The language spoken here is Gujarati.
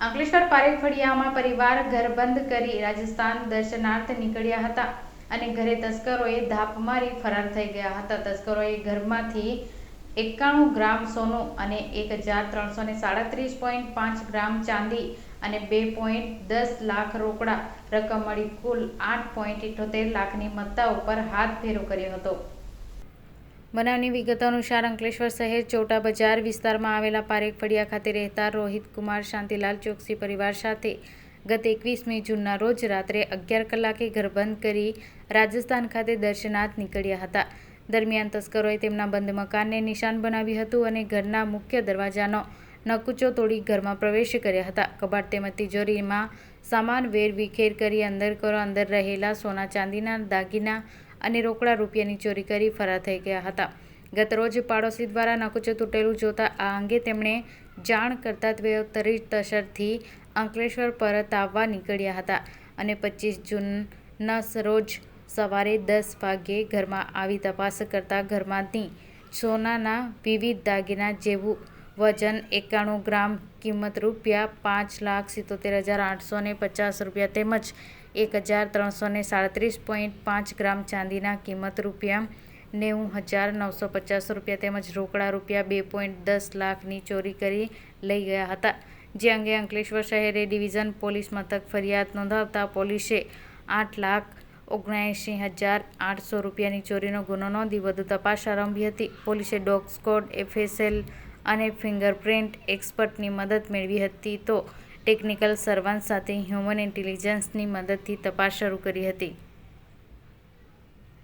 અંકલેશ્વર પારેખ ફળિયામાં પરિવાર ઘર બંધ કરી રાજસ્થાન દર્શનાર્થે નીકળ્યા હતા અને ઘરે તસ્કરોએ ધાપ મારી ફરાર થઈ ગયા હતા. તસ્કરોએ ઘરમાંથી 91 ગ્રામ સોનું અને 1337.5 ગ્રામ ચાંદી અને 2.10 લાખ રોકડા રકમ મળી કુલ 8.78 લાખની મત્તા ઉપર હાથ ફેરો કર્યો હતો. બનાવની વિગતો અનુસાર અંકલેશ્વર શહેર ચોટા બજાર વિસ્તારમાં આવેલા પારેખ ફળિયા ખાતે રહેતા રોહિત કુમાર શાંતિલાલ ચોકસી પરિવાર સાથે ગત 21મી જૂનના રોજ રાત્રે 11 કલાકે ઘર બંધ કરી રાજસ્થાન ખાતે દર્શનાર્થે નીકળ્યા હતા. દરમિયાન તસ્કરોએ તેમના બંધ મકાનને નિશાન બનાવ્યું હતું અને ઘરના મુખ્ય દરવાજાનો નકુચો તોડી ઘરમાં પ્રવેશ કર્યા હતા. કબાટ તેમજ તિજોરીમાં સામાન વેરવિખેર કરી અંદર રહેલા સોના ચાંદીના દાગીના અને રોકડા રૂપિયાની ચોરી કરી ફરાર થઈ ગયા હતા. ગત રોજ પાડોશી દ્વારા નકુચો તૂટેલું જોતા આ અંગે તેમણે જાણ કરતા તેઓ તરતસરથી અંકલેશ્વર પરત આવવા નીકળ્યા હતા અને 25 જૂનના રોજ સવારે 10 વાગ્યે ઘરમાં આવી તપાસ કરતા ઘરમાંથી સોનાના વિવિધ દાગીના જેવું વજન 91 ગ્રામ, કિંમત ₹5,77,850 તેમજ 1337.5 ગ્રામ ચાંદીના કિંમત ₹90,950 તેમજ રોકડા ₹2.10 લાખની ચોરી કરી લઈ ગયા હતા. જે અંગે અંકલેશ્વર શહેર એ ડિવિઝન પોલીસ મથક ફરિયાદ નોંધાવતા પોલીસે ₹8,79,800ની ચોરીનો ગુનો નોંધી વધુ તપાસ આરંભી હતી. પોલીસે ડોગ સ્કોડ, FSL અને ફિંગરપ્રિન્ટ એક્સપર્ટની મદદ મેળવી હતી તો ટેકનિકલ સર્વેલન્સ સાથે હ્યુમન ઇન્ટેલિજન્સની મદદથી તપાસ શરૂ કરી હતી.